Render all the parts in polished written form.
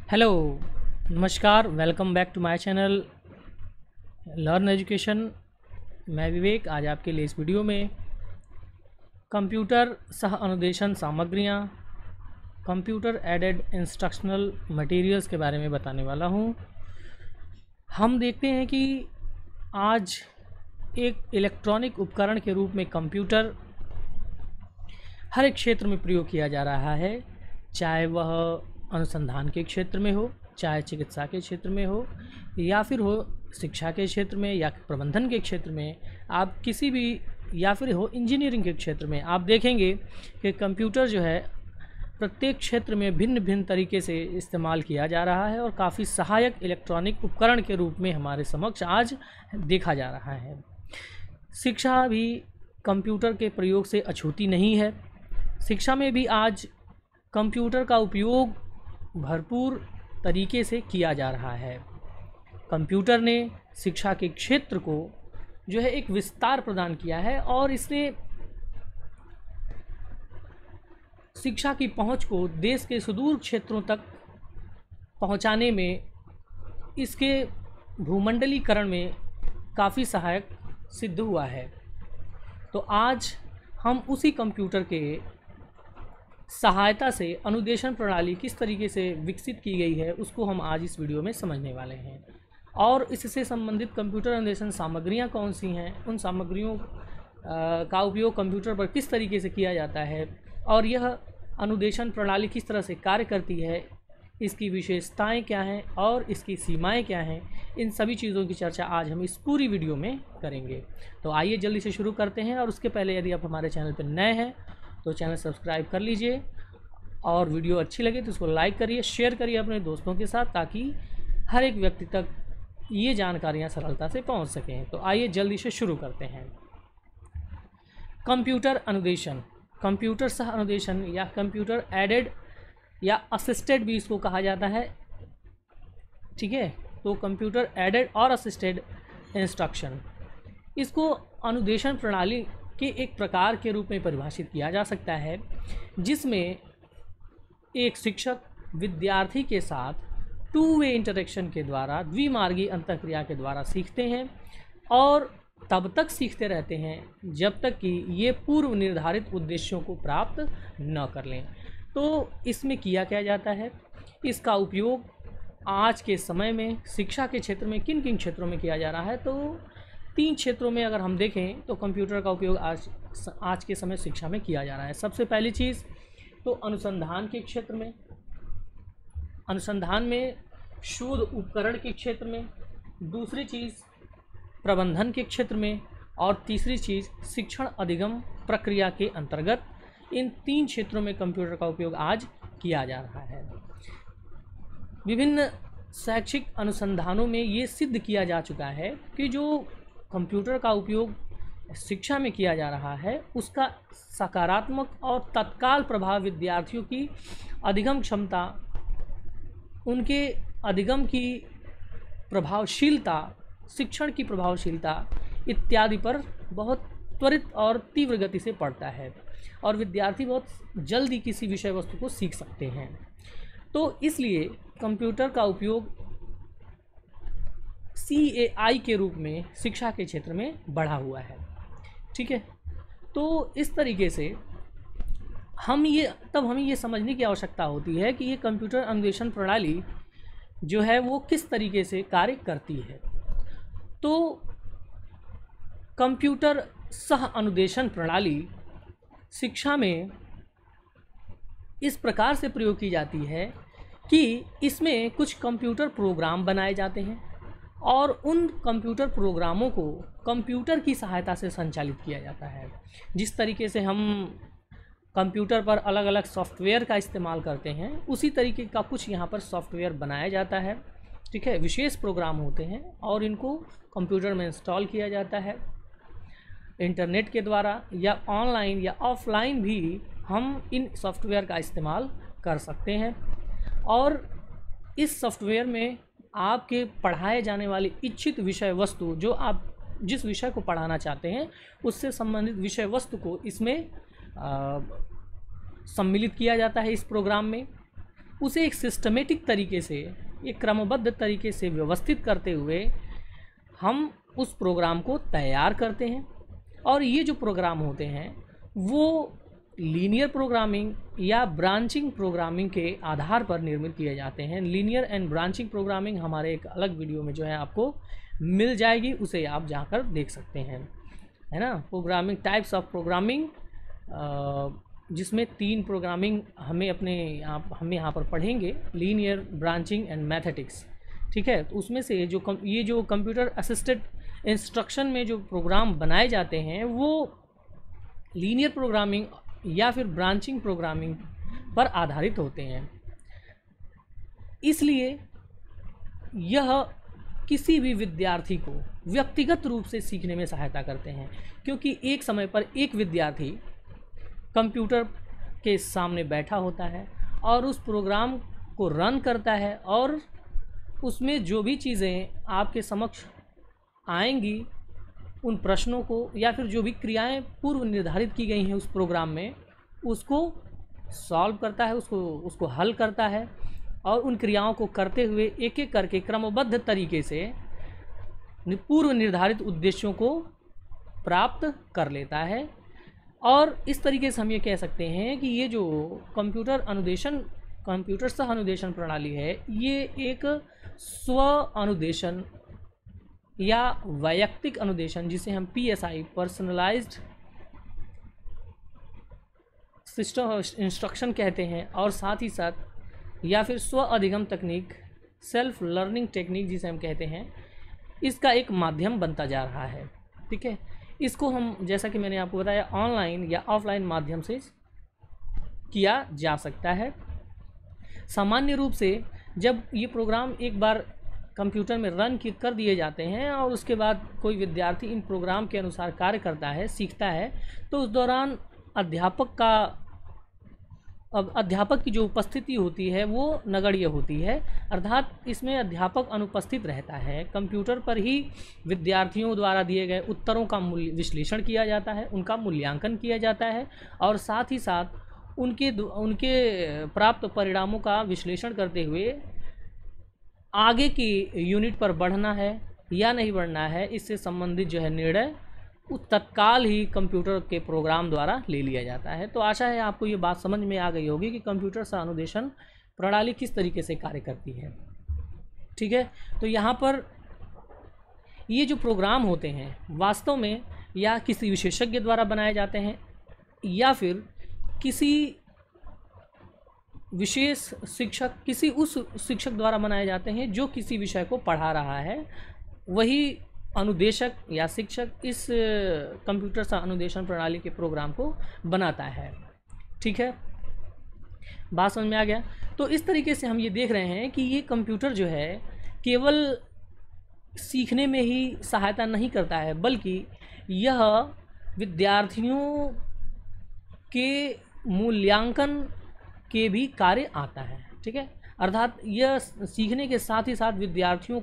Hello, नमस्कार। Welcome back to my channel learn education. मैं विवेक। आज आपके लिए इस वीडियो में कंप्यूटर सह अनुदेशन सामग्रियां, कंप्यूटर एडेड इंस्ट्रक्शनल मटेरियल्स के बारे में बताने वाला हूं। हम देखते हैं कि आज एक इलेक्ट्रॉनिक उपकरण के रूप में कंप्यूटर हर एक क्षेत्र में प्रयोग किया जा रहा है, चाहे वह अनुसंधान के क्षेत्र में हो, चाहे चिकित्सा के क्षेत्र में हो, या फिर हो शिक्षा के क्षेत्र में, या प्रबंधन के क्षेत्र में, आप किसी भी, या फिर हो इंजीनियरिंग के क्षेत्र में। आप देखेंगे कि कंप्यूटर जो है प्रत्येक क्षेत्र में भिन्न भिन्न तरीके से इस्तेमाल किया जा रहा है और काफ़ी सहायक इलेक्ट्रॉनिक उपकरण के रूप में हमारे समक्ष आज देखा जा रहा है। शिक्षा भी कंप्यूटर के प्रयोग से अछूती नहीं है। शिक्षा में भी आज कंप्यूटर का उपयोग भरपूर तरीके से किया जा रहा है। कंप्यूटर ने शिक्षा के क्षेत्र को जो है एक विस्तार प्रदान किया है और इसने शिक्षा की पहुंच को देश के सुदूर क्षेत्रों तक पहुंचाने में, इसके भूमंडलीकरण में काफ़ी सहायक सिद्ध हुआ है। तो आज हम उसी कंप्यूटर के सहायता से अनुदेशन प्रणाली किस तरीके से विकसित की गई है उसको हम आज इस वीडियो में समझने वाले हैं। और इससे संबंधित कंप्यूटर अनुदेशन सामग्रियां कौन सी हैं, उन सामग्रियों का उपयोग कंप्यूटर पर किस तरीके से किया जाता है और यह अनुदेशन प्रणाली किस तरह से कार्य करती है, इसकी विशेषताएं क्या हैं और इसकी सीमाएं क्या हैं, इन सभी चीज़ों की चर्चा आज हम इस पूरी वीडियो में करेंगे। तो आइए जल्दी से शुरू करते हैं। और उसके पहले यदि आप हमारे चैनल पर नए हैं तो चैनल सब्सक्राइब कर लीजिए और वीडियो अच्छी लगे तो इसको लाइक करिए, शेयर करिए अपने दोस्तों के साथ, ताकि हर एक व्यक्ति तक ये जानकारियाँ सरलता से पहुंच सकें। तो आइए जल्दी से शुरू करते हैं। कंप्यूटर अनुदेशन, कंप्यूटर सह अनुदेशन या कंप्यूटर एडेड या असिस्टेड भी इसको कहा जाता है। ठीक है, तो कंप्यूटर एडेड और असिस्टेड इंस्ट्रक्शन, इसको अनुदेशन प्रणाली के एक प्रकार के रूप में परिभाषित किया जा सकता है, जिसमें एक शिक्षक विद्यार्थी के साथ टू वे इंटरेक्शन के द्वारा, द्विमार्गी अंतःक्रिया के द्वारा सीखते हैं और तब तक सीखते रहते हैं जब तक कि ये पूर्व निर्धारित उद्देश्यों को प्राप्त न कर लें। तो इसमें किया क्या जाता है, इसका उपयोग आज के समय में शिक्षा के क्षेत्र में किन किन क्षेत्रों में किया जा रहा है। तो 3 क्षेत्रों में अगर हम देखें तो कंप्यूटर का उपयोग आज के समय शिक्षा में किया जा रहा है। सबसे पहली चीज़ तो अनुसंधान के क्षेत्र में, अनुसंधान में शोध उपकरण के क्षेत्र में, दूसरी चीज़ प्रबंधन के क्षेत्र में, और तीसरी चीज़ शिक्षण अधिगम प्रक्रिया के अंतर्गत। इन 3 क्षेत्रों में कंप्यूटर का उपयोग आज किया जा रहा है। विभिन्न शैक्षिक अनुसंधानों में ये सिद्ध किया जा चुका है कि जो कंप्यूटर का उपयोग शिक्षा में किया जा रहा है उसका सकारात्मक और तत्काल प्रभाव विद्यार्थियों की अधिगम क्षमता, उनके अधिगम की प्रभावशीलता, शिक्षण की प्रभावशीलता इत्यादि पर बहुत त्वरित और तीव्र गति से पड़ता है और विद्यार्थी बहुत जल्दी किसी विषय वस्तु को सीख सकते हैं। तो इसलिए कंप्यूटर का उपयोग CAI के रूप में शिक्षा के क्षेत्र में बढ़ा हुआ है। ठीक है, तो इस तरीके से हमें ये समझने की आवश्यकता होती है कि ये कंप्यूटर अनुदेशन प्रणाली जो है वो किस तरीके से कार्य करती है। तो कंप्यूटर सह अनुदेशन प्रणाली शिक्षा में इस प्रकार से प्रयोग की जाती है कि इसमें कुछ कंप्यूटर प्रोग्राम बनाए जाते हैं और उन कंप्यूटर प्रोग्रामों को कंप्यूटर की सहायता से संचालित किया जाता है। जिस तरीके से हम कंप्यूटर पर अलग अलग सॉफ्टवेयर का इस्तेमाल करते हैं, उसी तरीके का कुछ यहाँ पर सॉफ्टवेयर बनाया जाता है। ठीक है, विशेष प्रोग्राम होते हैं और इनको कंप्यूटर में इंस्टॉल किया जाता है। इंटरनेट के द्वारा या ऑनलाइन या ऑफलाइन भी हम इन सॉफ्टवेयर का इस्तेमाल कर सकते हैं और इस सॉफ्टवेयर में आपके पढ़ाए जाने वाली इच्छित विषय वस्तु, जो आप जिस विषय को पढ़ाना चाहते हैं उससे संबंधित विषय वस्तु को इसमें सम्मिलित किया जाता है इस प्रोग्राम में। उसे एक सिस्टमेटिक तरीके से, एक क्रमबद्ध तरीके से व्यवस्थित करते हुए हम उस प्रोग्राम को तैयार करते हैं। और ये जो प्रोग्राम होते हैं वो लीनियर प्रोग्रामिंग या ब्रांचिंग प्रोग्रामिंग के आधार पर निर्मित किए जाते हैं। लीनियर एंड ब्रांचिंग प्रोग्रामिंग हमारे एक अलग वीडियो में जो है आपको मिल जाएगी, उसे आप जाकर देख सकते हैं, है ना। प्रोग्रामिंग टाइप्स ऑफ प्रोग्रामिंग, जिसमें 3 प्रोग्रामिंग हम यहाँ पर पढ़ेंगे, लीनियर, ब्रांचिंग एंड मैथमेटिक्स, ठीक है। तो उसमें से ये जो कंप्यूटर असिस्टेड इंस्ट्रक्शन में जो प्रोग्राम बनाए जाते हैं वो लीनियर प्रोग्रामिंग या फिर ब्रांचिंग प्रोग्रामिंग पर आधारित होते हैं। इसलिए यह किसी भी विद्यार्थी को व्यक्तिगत रूप से सीखने में सहायता करते हैं, क्योंकि एक समय पर एक विद्यार्थी कंप्यूटर के सामने बैठा होता है और उस प्रोग्राम को रन करता है, और उसमें जो भी चीज़ें आपके समक्ष आएंगी उन प्रश्नों को या फिर जो भी क्रियाएं पूर्व निर्धारित की गई हैं उस प्रोग्राम में, उसको सॉल्व करता है, उसको हल करता है, और उन क्रियाओं को करते हुए एक एक करके क्रमबद्ध तरीके से पूर्व निर्धारित उद्देश्यों को प्राप्त कर लेता है। और इस तरीके से हम ये कह सकते हैं कि ये जो कंप्यूटर सह अनुदेशन प्रणाली है, ये एक स्व अनुदेशन या वैयक्तिक अनुदेशन, जिसे हम PSI पर्सनलाइज्ड सिस्टम इंस्ट्रक्शन कहते हैं, और साथ ही साथ या फिर स्व अधिगम तकनीक, सेल्फ लर्निंग टेक्निक जिसे हम कहते हैं, इसका एक माध्यम बनता जा रहा है, ठीक है। इसको हम, जैसा कि मैंने आपको बताया, ऑनलाइन या ऑफलाइन माध्यम से किया जा सकता है। सामान्य रूप से जब ये प्रोग्राम एक बार कंप्यूटर में रन कर दिए जाते हैं और उसके बाद कोई विद्यार्थी इन प्रोग्राम के अनुसार कार्य करता है, सीखता है, तो उस दौरान अध्यापक की जो उपस्थिति होती है वो नगण्य होती है, अर्थात इसमें अध्यापक अनुपस्थित रहता है। कंप्यूटर पर ही विद्यार्थियों द्वारा दिए गए उत्तरों का विश्लेषण किया जाता है, उनका मूल्यांकन किया जाता है, और साथ ही साथ उनके प्राप्त परिणामों का विश्लेषण करते हुए आगे की यूनिट पर बढ़ना है या नहीं बढ़ना है, इससे संबंधित जो है निर्णय तत्काल ही कंप्यूटर के प्रोग्राम द्वारा ले लिया जाता है। तो आशा है आपको ये बात समझ में आ गई होगी कि कंप्यूटर सह अनुदेशन प्रणाली किस तरीके से कार्य करती है, ठीक है। तो यहाँ पर ये जो प्रोग्राम होते हैं वास्तव में या किसी विशेषज्ञ द्वारा बनाए जाते हैं या फिर किसी विशेष शिक्षक, किसी उस शिक्षक द्वारा बनाए जाते हैं जो किसी विषय को पढ़ा रहा है, वही अनुदेशक या शिक्षक इस कंप्यूटर सह अनुदेशन प्रणाली के प्रोग्राम को बनाता है, ठीक है। बात समझ में आ गया। तो इस तरीके से हम ये देख रहे हैं कि ये कंप्यूटर जो है केवल सीखने में ही सहायता नहीं करता है, बल्कि यह विद्यार्थियों के मूल्यांकन के भी कार्य आता है, ठीक है। अर्थात यह सीखने के साथ ही साथ विद्यार्थियों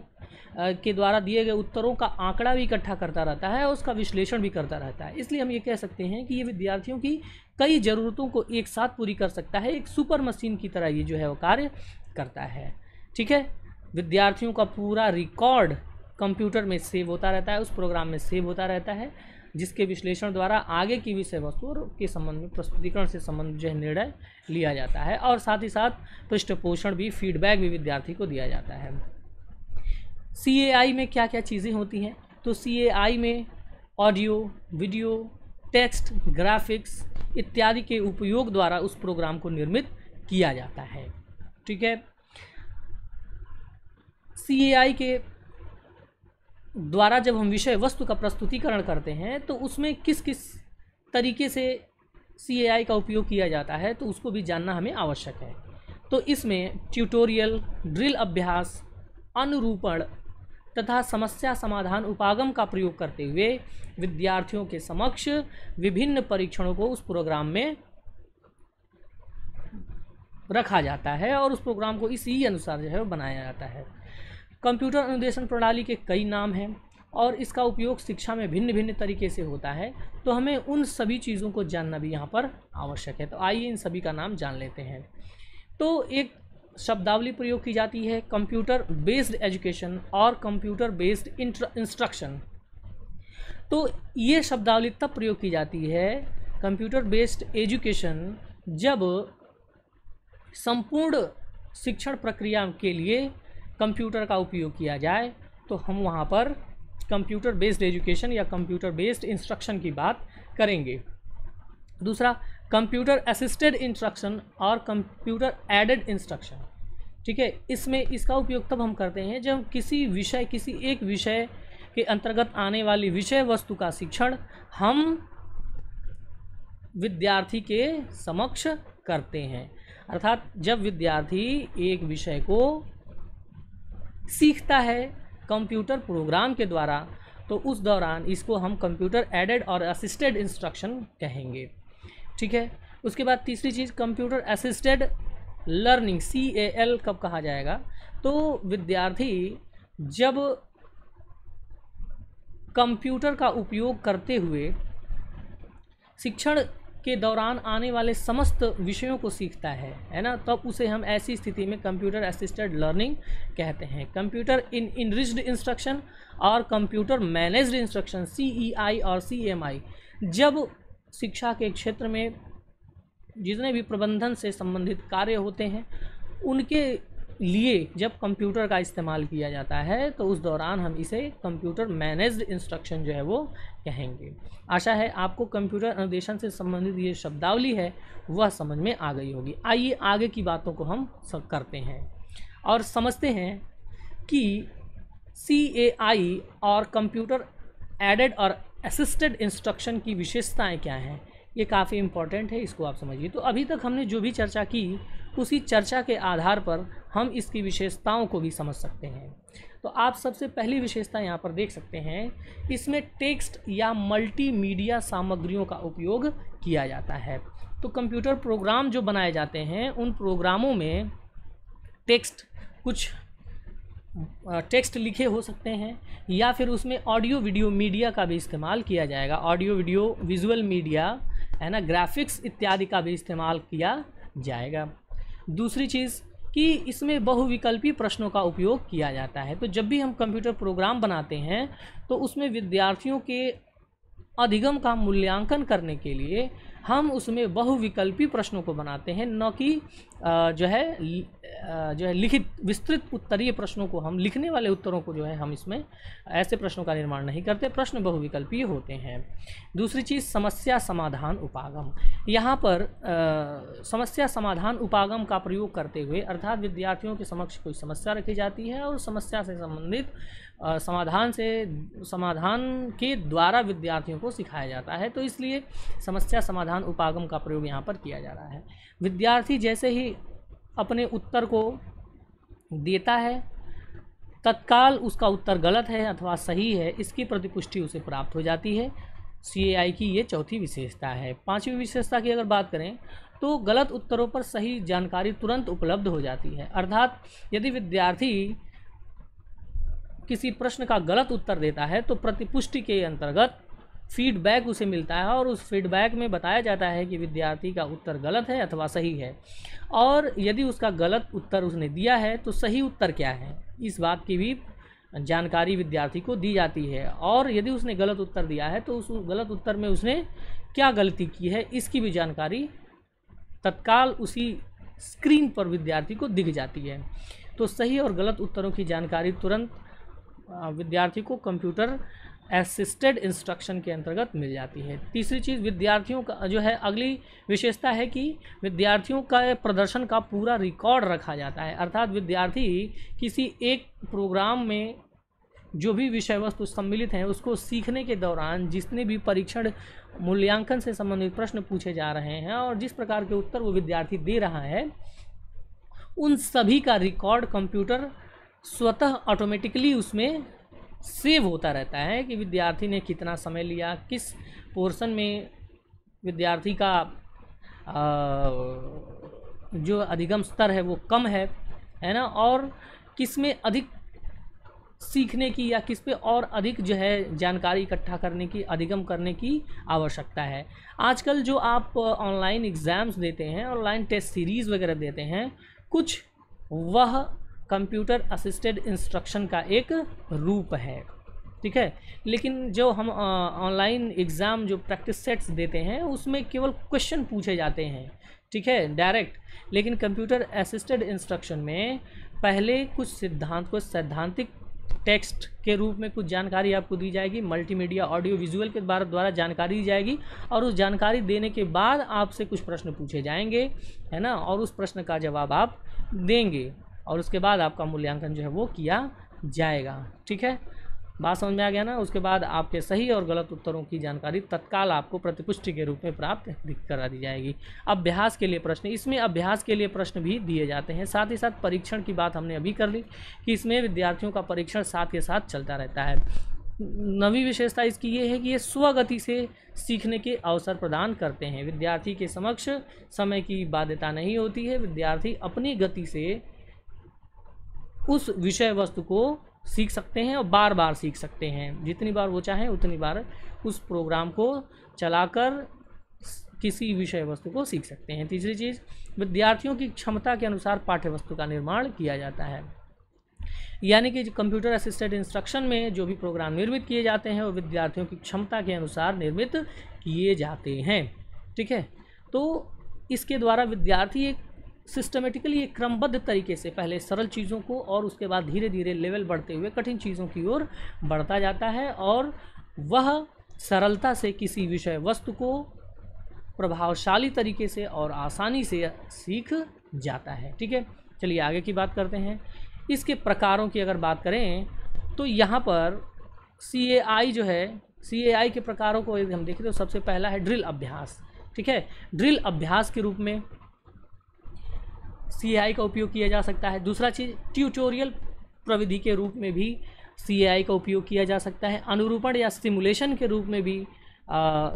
के द्वारा दिए गए उत्तरों का आंकड़ा भी इकट्ठा करता रहता है और उसका विश्लेषण भी करता रहता है। इसलिए हम ये कह सकते हैं कि ये विद्यार्थियों की कई ज़रूरतों को एक साथ पूरी कर सकता है, एक सुपर मशीन की तरह ये जो है वो कार्य करता है, ठीक है। विद्यार्थियों का पूरा रिकॉर्ड कंप्यूटर में सेव होता रहता है, उस प्रोग्राम में सेव होता रहता है, जिसके विश्लेषण द्वारा आगे की विषय वस्तु के संबंध में प्रस्तुतिकरण से संबंधित जो है निर्णय लिया जाता है, और साथ ही साथ पृष्ठपोषण भी, फीडबैक भी विद्यार्थी को दिया जाता है। CAI में क्या क्या चीज़ें होती हैं? तो CAI में ऑडियो, वीडियो, टेक्स्ट, ग्राफिक्स इत्यादि के उपयोग द्वारा उस प्रोग्राम को निर्मित किया जाता है, ठीक है। CAI के द्वारा जब हम विषय वस्तु का प्रस्तुतिकरण करते हैं तो उसमें किस किस तरीके से CAI का उपयोग किया जाता है, तो उसको भी जानना हमें आवश्यक है। तो इसमें ट्यूटोरियल, ड्रिल अभ्यास, अनुरूपण तथा समस्या समाधान उपागम का प्रयोग करते हुए विद्यार्थियों के समक्ष विभिन्न परीक्षणों को उस प्रोग्राम में रखा जाता है और उस प्रोग्राम को इसी अनुसार जो है बनाया जाता है। कंप्यूटर अनुदेशन प्रणाली के कई नाम हैं और इसका उपयोग शिक्षा में भिन्न भिन्न तरीके से होता है, तो हमें उन सभी चीज़ों को जानना भी यहाँ पर आवश्यक है। तो आइए इन सभी का नाम जान लेते हैं। तो एक शब्दावली प्रयोग की जाती है कंप्यूटर बेस्ड एजुकेशन और कंप्यूटर बेस्ड इंस्ट्रक्शन। तो ये शब्दावली तब प्रयोग की जाती है कंप्यूटर बेस्ड एजुकेशन जब संपूर्ण शिक्षण प्रक्रिया के लिए कंप्यूटर का उपयोग किया जाए, तो हम वहाँ पर कंप्यूटर बेस्ड एजुकेशन या कंप्यूटर बेस्ड इंस्ट्रक्शन की बात करेंगे। दूसरा, कंप्यूटर असिस्टेड इंस्ट्रक्शन और कंप्यूटर एडेड इंस्ट्रक्शन। ठीक है, इसमें इसका उपयोग तब हम करते हैं जब किसी एक विषय के अंतर्गत आने वाली विषय वस्तु का शिक्षण हम विद्यार्थी के समक्ष करते हैं। अर्थात जब विद्यार्थी एक विषय को सीखता है कंप्यूटर प्रोग्राम के द्वारा, तो उस दौरान इसको हम कंप्यूटर एडेड और असिस्टेड इंस्ट्रक्शन कहेंगे। ठीक है, उसके बाद तीसरी चीज़ कंप्यूटर असिस्टेड लर्निंग, CAL कब कहा जाएगा? तो विद्यार्थी जब कंप्यूटर का उपयोग करते हुए शिक्षण के दौरान आने वाले समस्त विषयों को सीखता है ना, तब उसे हम ऐसी स्थिति में कंप्यूटर असिस्टेड लर्निंग कहते हैं। कंप्यूटर इनरिच्ड इंस्ट्रक्शन और कंप्यूटर मैनेज्ड इंस्ट्रक्शन, CEI और CMI, जब शिक्षा के क्षेत्र में जितने भी प्रबंधन से संबंधित कार्य होते हैं उनके लिए जब कंप्यूटर का इस्तेमाल किया जाता है, तो उस दौरान हम इसे कंप्यूटर मैनेज्ड इंस्ट्रक्शन जो है वो कहेंगे। आशा है आपको कंप्यूटर अनुदेशन से संबंधित ये शब्दावली है वह समझ में आ गई होगी। आइए आगे की बातों को हम सब करते हैं और समझते हैं कि CAI और कंप्यूटर एडेड और असिस्टेड इंस्ट्रक्शन की विशेषताएं क्या हैं। ये काफ़ी इम्पॉर्टेंट है, इसको आप समझिए। तो अभी तक हमने जो भी चर्चा की उसी चर्चा के आधार पर हम इसकी विशेषताओं को भी समझ सकते हैं। तो आप सबसे पहली विशेषता यहाँ पर देख सकते हैं, इसमें टेक्स्ट या मल्टीमीडिया सामग्रियों का उपयोग किया जाता है। तो कंप्यूटर प्रोग्राम जो बनाए जाते हैं उन प्रोग्रामों में कुछ टेक्स्ट लिखे हो सकते हैं या फिर उसमें ऑडियो वीडियो मीडिया का भी इस्तेमाल किया जाएगा। ऑडियो वीडियो विजुअल मीडिया है ना, ग्राफिक्स इत्यादि का भी इस्तेमाल किया जाएगा। दूसरी चीज़ कि इसमें बहुविकल्पी प्रश्नों का उपयोग किया जाता है। तो जब भी हम कंप्यूटर प्रोग्राम बनाते हैं तो उसमें विद्यार्थियों के अधिगम का मूल्यांकन करने के लिए हम उसमें बहुविकल्पी प्रश्नों को बनाते हैं, न कि जो है लिखित विस्तृत उत्तरीय प्रश्नों को, हम लिखने वाले उत्तरों को जो है हम इसमें ऐसे प्रश्नों का निर्माण नहीं करते। प्रश्न बहुविकल्पी होते हैं। दूसरी चीज़ समस्या समाधान उपागम। यहाँ पर समस्या समाधान उपागम का प्रयोग करते हुए अर्थात विद्यार्थियों के समक्ष कोई समस्या रखी जाती है और समस्या से संबंधित समाधान के द्वारा विद्यार्थियों को सिखाया जाता है। तो इसलिए समस्या समाधान उपागम का प्रयोग यहाँ पर किया जा रहा है। विद्यार्थी जैसे ही अपने उत्तर को देता है, तत्काल उसका उत्तर गलत है अथवा सही है इसकी प्रतिपुष्टि उसे प्राप्त हो जाती है। CAI की ये चौथी विशेषता है। पांचवी विशेषता की अगर बात करें तो गलत उत्तरों पर सही जानकारी तुरंत उपलब्ध हो जाती है। अर्थात यदि विद्यार्थी किसी प्रश्न का गलत उत्तर देता है तो प्रतिपुष्टि के अंतर्गत फीडबैक उसे मिलता है और उस फीडबैक में बताया जाता है कि विद्यार्थी का उत्तर गलत है अथवा सही है, और यदि उसका गलत उत्तर उसने दिया है तो सही उत्तर क्या है इस बात की भी जानकारी विद्यार्थी को दी जाती है, और यदि उसने गलत उत्तर दिया है तो उस गलत उत्तर में उसने क्या गलती की है इसकी भी जानकारी तत्काल उसी स्क्रीन पर विद्यार्थी को दिख जाती है। तो सही और गलत उत्तरों की जानकारी तुरंत विद्यार्थी को कंप्यूटर असिस्टेड इंस्ट्रक्शन के अंतर्गत मिल जाती है। तीसरी चीज़ विद्यार्थियों का जो है अगली विशेषता है कि विद्यार्थियों का प्रदर्शन का पूरा रिकॉर्ड रखा जाता है। अर्थात विद्यार्थी किसी एक प्रोग्राम में जो भी विषय वस्तु सम्मिलित हैं उसको सीखने के दौरान जितने भी परीक्षण मूल्यांकन से संबंधित प्रश्न पूछे जा रहे हैं और जिस प्रकार के उत्तर वो विद्यार्थी दे रहा है उन सभी का रिकॉर्ड कंप्यूटर स्वतः ऑटोमेटिकली उसमें सेव होता रहता है कि विद्यार्थी ने कितना समय लिया, किस पोर्शन में विद्यार्थी का जो अधिगम स्तर है वो कम है ना, और किस में अधिक सीखने की या किस पे और अधिक जो है जानकारी इकट्ठा करने की, अधिगम करने की आवश्यकता है। आजकल जो आप ऑनलाइन एग्ज़ाम्स देते हैं, ऑनलाइन टेस्ट सीरीज़ वगैरह देते हैं, कुछ वह कंप्यूटर असिस्टेड इंस्ट्रक्शन का एक रूप है, ठीक है। लेकिन जो हम ऑनलाइन एग्ज़ाम जो प्रैक्टिस सेट्स देते हैं उसमें केवल क्वेश्चन पूछे जाते हैं, ठीक है, डायरेक्ट। लेकिन कंप्यूटर असिस्टेड इंस्ट्रक्शन में पहले कुछ सिद्धांत को सैद्धांतिक टेक्स्ट के रूप में कुछ जानकारी आपको दी जाएगी, मल्टीमीडिया ऑडियो विजुअल के द्वारा जानकारी दी जाएगी, और उस जानकारी देने के बाद आपसे कुछ प्रश्न पूछे जाएंगे, है ना, और उस प्रश्न का जवाब आप देंगे और उसके बाद आपका मूल्यांकन जो है वो किया जाएगा, ठीक है। बात समझ में आ गया ना। उसके बाद आपके सही और गलत उत्तरों की जानकारी तत्काल आपको प्रतिपुष्टि के रूप में प्राप्त करा दी जाएगी। अभ्यास के लिए प्रश्न, इसमें अभ्यास के लिए प्रश्न भी दिए जाते हैं। साथ ही साथ परीक्षण की बात हमने अभी कर ली कि इसमें विद्यार्थियों का परीक्षण साथ के साथ चलता रहता है। नवी विशेषता इसकी ये है कि ये स्वगति से सीखने के अवसर प्रदान करते हैं। विद्यार्थी के समक्ष समय की बाध्यता नहीं होती है। विद्यार्थी अपनी गति से उस विषय वस्तु को सीख सकते हैं और बार बार सीख सकते हैं। जितनी बार वो चाहें उतनी बार उस प्रोग्राम को चलाकर किसी विषय वस्तु को सीख सकते हैं। तीसरी चीज़, विद्यार्थियों की क्षमता के अनुसार पाठ्य वस्तु का निर्माण किया जाता है। यानी कि कंप्यूटर असिस्टेड इंस्ट्रक्शन में जो भी प्रोग्राम निर्मित किए जाते हैं वो विद्यार्थियों की क्षमता के अनुसार निर्मित किए जाते हैं, ठीक है। तो इसके द्वारा विद्यार्थी एक सिस्टमेटिकली एक क्रमबद्ध तरीके से पहले सरल चीज़ों को और उसके बाद धीरे धीरे लेवल बढ़ते हुए कठिन चीज़ों की ओर बढ़ता जाता है और वह सरलता से किसी विषय वस्तु को प्रभावशाली तरीके से और आसानी से सीख जाता है, ठीक है। चलिए आगे की बात करते हैं। इसके प्रकारों की अगर बात करें तो यहाँ पर CAI जो है, CAI के प्रकारों को यदि हम देखें तो सबसे पहला है ड्रिल अभ्यास, ठीक है। ड्रिल अभ्यास के रूप में CAI का उपयोग किया जा सकता है। दूसरा चीज़, ट्यूटोरियल प्रविधि के रूप में भी CAI का उपयोग किया जा सकता है। अनुरूपण या सिमुलेशन के रूप में भी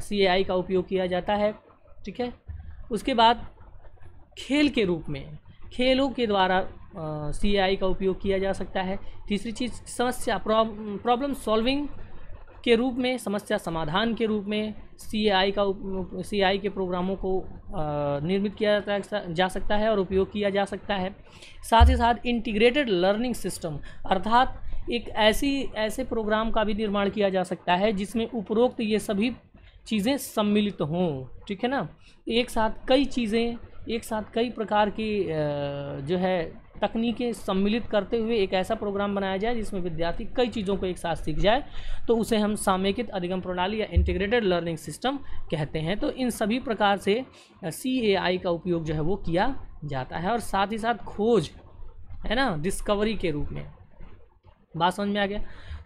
CAI का उपयोग किया जाता है, ठीक है। उसके बाद खेल के रूप में, खेलों के द्वारा CAI का उपयोग किया जा सकता है। तीसरी चीज़, समस्या प्रॉब्लम सॉल्विंग के रूप में, समस्या समाधान के रूप में CAI के प्रोग्रामों को निर्मित किया जा सकता है और उपयोग किया जा सकता है। साथ ही साथ इंटीग्रेटेड लर्निंग सिस्टम, अर्थात एक ऐसे प्रोग्राम का भी निर्माण किया जा सकता है जिसमें उपरोक्त ये सभी चीज़ें सम्मिलित हों, ठीक है ना। एक साथ कई चीज़ें, एक साथ कई प्रकार की जो है तकनीकें सम्मिलित करते हुए एक ऐसा प्रोग्राम बनाया जाए जिसमें विद्यार्थी कई चीज़ों को एक साथ सीख जाए, तो उसे हम सामयिकित अधिगम प्रणाली या इंटीग्रेटेड लर्निंग सिस्टम कहते हैं। तो इन सभी प्रकार से CAI का उपयोग जो है वो किया जाता है। और साथ ही साथ खोज, है ना, डिस्कवरी के रूप में। बात समझ में आ गया।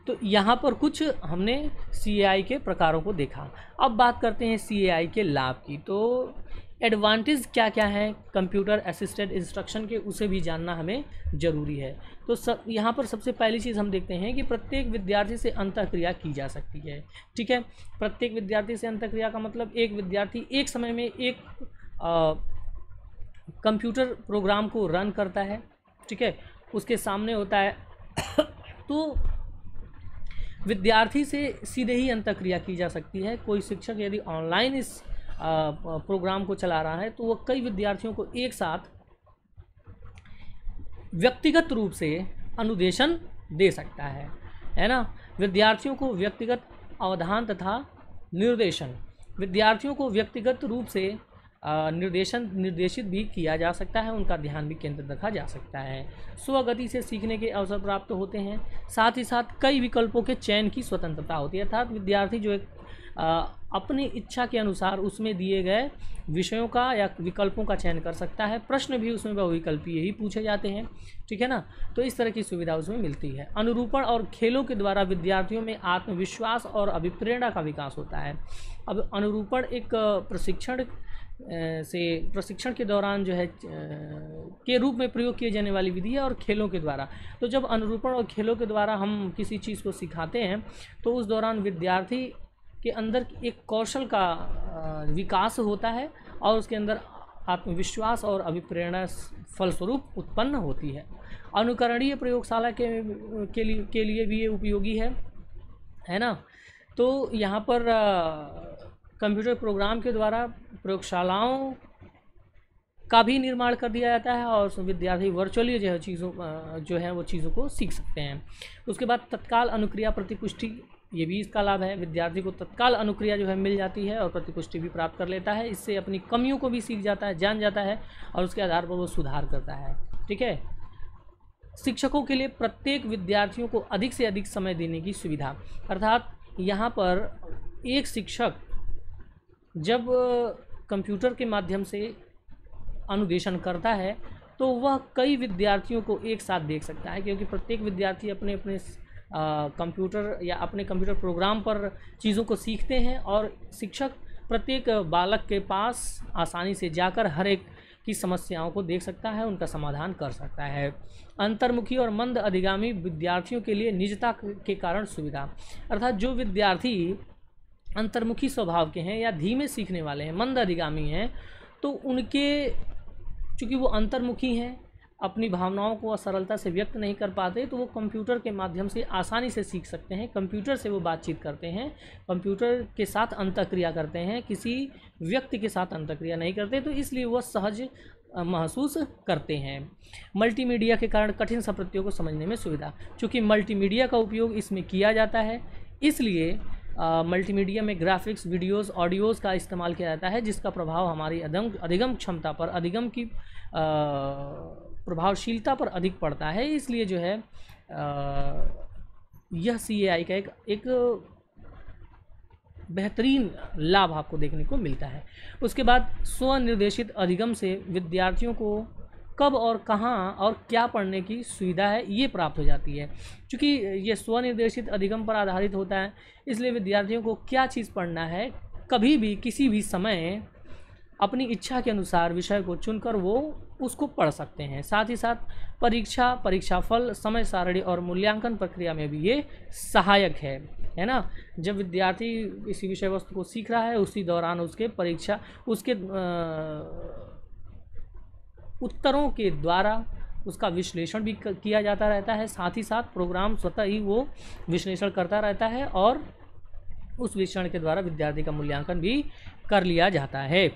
तो यहाँ पर कुछ हमने CAI के प्रकारों को देखा। अब बात करते हैं CAI के लाभ की। तो एडवांटेज क्या क्या है कंप्यूटर असिस्टेड इंस्ट्रक्शन के, उसे भी जानना हमें ज़रूरी है। तो यहाँ पर सबसे पहली चीज़ हम देखते हैं कि प्रत्येक विद्यार्थी से अंतःक्रिया की जा सकती है, ठीक है। प्रत्येक विद्यार्थी से अंतःक्रिया का मतलब एक विद्यार्थी एक समय में एक कंप्यूटर प्रोग्राम को रन करता है, ठीक है, उसके सामने होता है तो विद्यार्थी से सीधे ही अंतःक्रिया की जा सकती है। कोई शिक्षक यदि ऑनलाइन इस प्रोग्राम को चला रहा है तो वो कई विद्यार्थियों को एक साथ व्यक्तिगत रूप से अनुदेशन दे सकता है ना। विद्यार्थियों को व्यक्तिगत अवधान तथा निर्देशन, विद्यार्थियों को व्यक्तिगत रूप से निर्देशित भी किया जा सकता है, उनका ध्यान भी केंद्रित रखा जा सकता है। स्वगति से सीखने के अवसर प्राप्त होते हैं। साथ ही साथ कई विकल्पों के चयन की स्वतंत्रता होती है, अर्थात विद्यार्थी जो एक अपनी इच्छा के अनुसार उसमें दिए गए विषयों का या विकल्पों का चयन कर सकता है। प्रश्न भी उसमें बहुविकल्पीय ही पूछे जाते हैं, ठीक है ना। तो इस तरह की सुविधा उसमें मिलती है। अनुरूपण और खेलों के द्वारा विद्यार्थियों में आत्मविश्वास और अभिप्रेरणा का विकास होता है। अब अनुरूपण एक प्रशिक्षण के दौरान जो है के रूप में प्रयोग किए जाने वाली विधि है, और खेलों के द्वारा। तो जब अनुरूपण और खेलों के द्वारा हम किसी चीज़ को सिखाते हैं तो उस दौरान विद्यार्थी के अंदर एक कौशल का विकास होता है और उसके अंदर आत्मविश्वास और अभिप्रेरणा फलस्वरूप उत्पन्न होती है। अनुकरणीय प्रयोगशाला के लिए भी ये उपयोगी है ना। तो यहाँ पर कंप्यूटर प्रोग्राम के द्वारा प्रयोगशालाओं का भी निर्माण कर दिया जाता है और विद्यार्थी वर्चुअली जो है चीज़ों को सीख सकते हैं। उसके बाद तत्काल अनुक्रिया प्रतिपुष्टि, ये भी इसका लाभ है। विद्यार्थी को तत्काल अनुक्रिया जो है मिल जाती है और प्रतिपुष्टि भी प्राप्त कर लेता है। इससे अपनी कमियों को भी सीख जाता है, जान जाता है और उसके आधार पर वो सुधार करता है। ठीक है। शिक्षकों के लिए प्रत्येक विद्यार्थियों को अधिक से अधिक समय देने की सुविधा, अर्थात यहाँ पर एक शिक्षक जब कंप्यूटर के माध्यम से अनुदेशन करता है तो वह कई विद्यार्थियों को एक साथ देख सकता है, क्योंकि प्रत्येक विद्यार्थी अपने अपने कंप्यूटर या अपने कंप्यूटर प्रोग्राम पर चीज़ों को सीखते हैं और शिक्षक प्रत्येक बालक के पास आसानी से जाकर हर एक की समस्याओं को देख सकता है, उनका समाधान कर सकता है। अंतर्मुखी और मंद अधिगामी विद्यार्थियों के लिए निजता के कारण सुविधा, अर्थात जो विद्यार्थी अंतर्मुखी स्वभाव के हैं या धीमे सीखने वाले हैं, मंद अधिगामी हैं, तो उनके चूँकि वो अंतर्मुखी हैं, अपनी भावनाओं को सरलता से व्यक्त नहीं कर पाते, तो वो कंप्यूटर के माध्यम से आसानी से सीख सकते हैं। कंप्यूटर से वो बातचीत करते हैं, कंप्यूटर के साथ अंतःक्रिया करते हैं, किसी व्यक्ति के साथ अंतःक्रिया नहीं करते, तो इसलिए वो सहज महसूस करते हैं। मल्टीमीडिया के कारण कठिन संप्रतियों को समझने में सुविधा, चूँकि मल्टीमीडिया का उपयोग इसमें किया जाता है, इसलिए मल्टीमीडिया में ग्राफिक्स, वीडियोस, ऑडियोज़ का इस्तेमाल किया जाता है, जिसका प्रभाव हमारी अधिगम क्षमता पर, अधिगम की प्रभावशीलता पर अधिक पड़ता है। इसलिए जो है यह CAI का एक बेहतरीन लाभ आपको देखने को मिलता है। उसके बाद स्वनिर्देशित अधिगम से विद्यार्थियों को कब और कहाँ और क्या पढ़ने की सुविधा है ये प्राप्त हो जाती है। क्योंकि ये स्वनिर्देशित अधिगम पर आधारित होता है, इसलिए विद्यार्थियों को क्या चीज़ पढ़ना है, कभी भी किसी भी समय अपनी इच्छा के अनुसार विषय को चुनकर वो उसको पढ़ सकते हैं। साथ ही साथ परीक्षाफल, समय सारणी और मूल्यांकन प्रक्रिया में भी ये सहायक है ना। जब विद्यार्थी किसी विषय वस्तु को सीख रहा है, उसी दौरान उसके उत्तरों के द्वारा उसका विश्लेषण भी किया जाता रहता है। साथ ही साथ प्रोग्राम स्वतः ही वो विश्लेषण करता रहता है और उस विश्लेषण के द्वारा विद्यार्थी का मूल्यांकन भी कर लिया जाता है।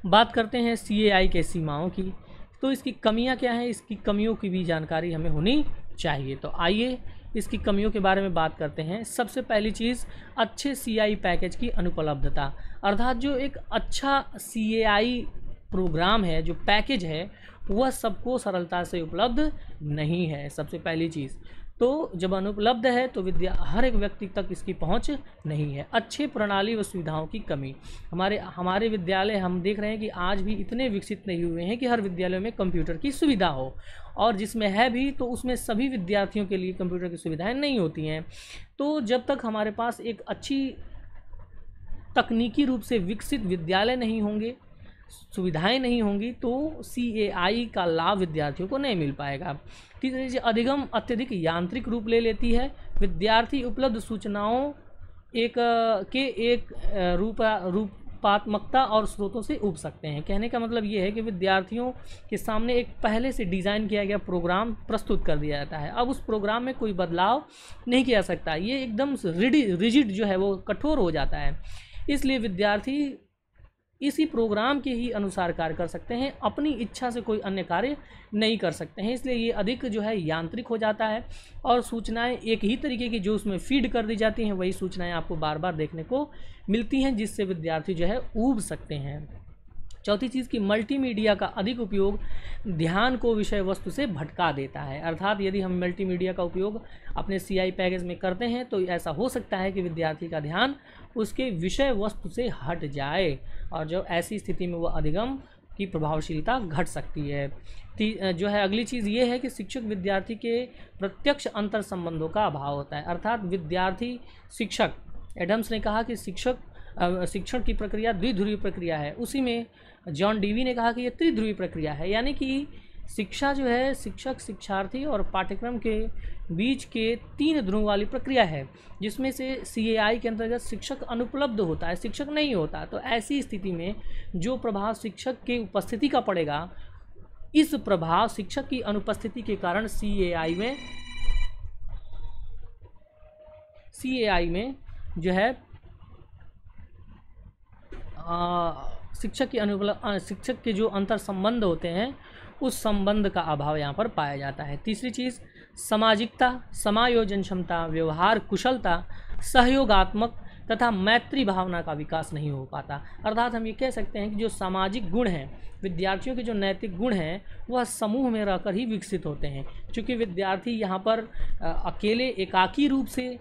बात करते हैं CAI के सीमाओं की, तो इसकी कमियां क्या हैं, इसकी कमियों की भी जानकारी हमें होनी चाहिए। तो आइए इसकी कमियों के बारे में बात करते हैं। सबसे पहली चीज़, अच्छे CAI पैकेज की अनुपलब्धता, अर्थात जो एक अच्छा CAI प्रोग्राम है, जो पैकेज है, वह सबको सरलता से उपलब्ध नहीं है। सबसे पहली चीज़ तो जब अनुपलब्ध है तो हर एक व्यक्ति तक इसकी पहुंच नहीं है। अच्छे प्रणाली व सुविधाओं की कमी, हमारे विद्यालय हम देख रहे हैं कि आज भी इतने विकसित नहीं हुए हैं कि हर विद्यालय में कंप्यूटर की सुविधा हो, और जिसमें है भी तो उसमें सभी विद्यार्थियों के लिए कंप्यूटर की सुविधाएं नहीं होती हैं। तो जब तक हमारे पास एक अच्छी तकनीकी रूप से विकसित विद्यालय नहीं होंगे, सुविधाएं नहीं होंगी, तो CAI का लाभ विद्यार्थियों को नहीं मिल पाएगा। तीसरी चीज़, अधिगम अत्यधिक यांत्रिक रूप ले लेती है। विद्यार्थी उपलब्ध सूचनाओं रूपात्मकता और स्रोतों से उब सकते हैं। कहने का मतलब ये है कि विद्यार्थियों के सामने एक पहले से डिज़ाइन किया गया प्रोग्राम प्रस्तुत कर दिया जाता है। अब उस प्रोग्राम में कोई बदलाव नहीं किया सकता, ये एकदम रिजिड जो है वो कठोर हो जाता है। इसलिए विद्यार्थी इसी प्रोग्राम के ही अनुसार कार्य कर सकते हैं, अपनी इच्छा से कोई अन्य कार्य नहीं कर सकते हैं। इसलिए ये अधिक जो है यांत्रिक हो जाता है और सूचनाएं एक ही तरीके की जो उसमें फीड कर दी जाती हैं, वही सूचनाएं आपको बार बार देखने को मिलती हैं, जिससे विद्यार्थी जो है ऊब सकते हैं। चौथी चीज़ की मल्टीमीडिया का अधिक उपयोग ध्यान को विषय वस्तु से भटका देता है, अर्थात यदि हम मल्टीमीडिया का उपयोग अपने CAI पैकेज में करते हैं तो ऐसा हो सकता है कि विद्यार्थी का ध्यान उसके विषय वस्तु से हट जाए, और जो ऐसी स्थिति में वह अधिगम की प्रभावशीलता घट सकती है। जो है अगली चीज़ ये है कि शिक्षक विद्यार्थी के प्रत्यक्ष अंतर संबंधों का अभाव होता है, अर्थात विद्यार्थी शिक्षक, एडम्स ने कहा कि शिक्षण की प्रक्रिया द्विध्रुवीय प्रक्रिया है, उसी में जॉन डीवी ने कहा कि यह त्रिध्रुवीय प्रक्रिया है, यानी कि शिक्षा जो है शिक्षक, शिक्षार्थी और पाठ्यक्रम के बीच के 3 ध्रुव वाली प्रक्रिया है, जिसमें से CAI के अंतर्गत शिक्षक अनुपलब्ध होता है, शिक्षक नहीं होता। तो ऐसी स्थिति में जो प्रभाव शिक्षक की उपस्थिति का पड़ेगा, इस प्रभाव शिक्षक की अनुपस्थिति के कारण CAI में जो है शिक्षक के जो अंतर संबंध होते हैं उस संबंध का अभाव यहाँ पर पाया जाता है। तीसरी चीज़ सामाजिकता, समायोजन क्षमता, व्यवहार कुशलता, सहयोगात्मक तथा मैत्री भावना का विकास नहीं हो पाता। अर्थात हम ये कह सकते हैं कि जो सामाजिक गुण हैं, विद्यार्थियों के जो नैतिक गुण हैं वह समूह में रहकर ही विकसित होते हैं। क्योंकि विद्यार्थी यहाँ पर अकेले एकाकी रूप से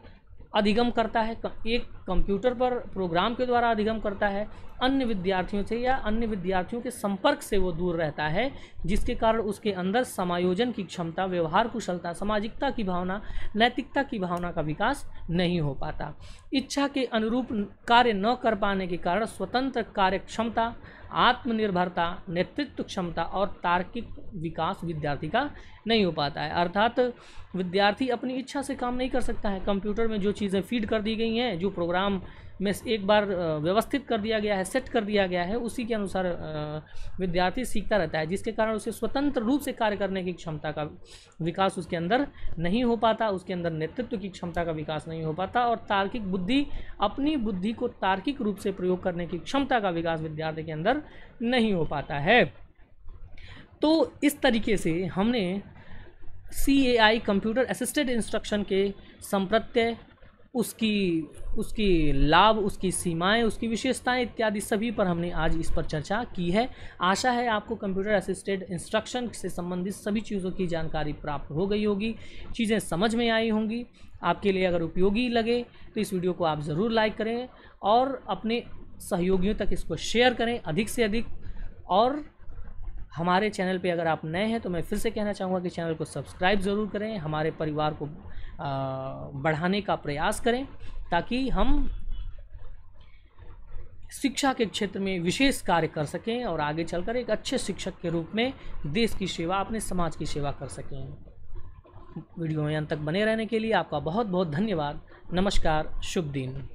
अधिगम करता है, एक कंप्यूटर पर प्रोग्राम के द्वारा अधिगम करता है, अन्य विद्यार्थियों से या अन्य विद्यार्थियों के संपर्क से वो दूर रहता है, जिसके कारण उसके अंदर समायोजन की क्षमता, व्यवहार कुशलता, सामाजिकता की भावना, नैतिकता की भावना का विकास नहीं हो पाता। इच्छा के अनुरूप कार्य न कर पाने के कारण स्वतंत्र कार्य क्षमता, आत्मनिर्भरता, नेतृत्व क्षमता और तार्किक विकास विद्यार्थी का नहीं हो पाता है। अर्थात विद्यार्थी अपनी इच्छा से काम नहीं कर सकता है। कंप्यूटर में जो चीज़ें फीड कर दी गई हैं, जो प्रोग्राम में एक बार व्यवस्थित कर दिया गया है, सेट कर दिया गया है, उसी के अनुसार विद्यार्थी सीखता रहता है, जिसके कारण उसे स्वतंत्र रूप से कार्य करने की क्षमता का विकास उसके अंदर नहीं हो पाता, उसके अंदर नेतृत्व की क्षमता का विकास नहीं हो पाता और तार्किक बुद्धि, अपनी बुद्धि को तार्किक रूप से प्रयोग करने की क्षमता का विकास विद्यार्थी के अंदर नहीं हो पाता है। तो इस तरीके से हमने CAI कंप्यूटर असिस्टेड इंस्ट्रक्शन के संप्रत्यय, उसकी लाभ, उसकी सीमाएं, उसकी विशेषताएं इत्यादि सभी पर हमने आज इस पर चर्चा की है। आशा है आपको कंप्यूटर असिस्टेड इंस्ट्रक्शन से संबंधित सभी चीज़ों की जानकारी प्राप्त हो गई होगी, चीज़ें समझ में आई होंगी। आपके लिए अगर उपयोगी लगे तो इस वीडियो को आप ज़रूर लाइक करें और अपने सहयोगियों तक इसको शेयर करें अधिक से अधिक। और हमारे चैनल पे अगर आप नए हैं तो मैं फिर से कहना चाहूँगा कि चैनल को सब्सक्राइब ज़रूर करें, हमारे परिवार को बढ़ाने का प्रयास करें, ताकि हम शिक्षा के क्षेत्र में विशेष कार्य कर सकें और आगे चलकर एक अच्छे शिक्षक के रूप में देश की सेवा, अपने समाज की सेवा कर सकें। वीडियो में अंत तक बने रहने के लिए आपका बहुत बहुत धन्यवाद। नमस्कार, शुभ दिन।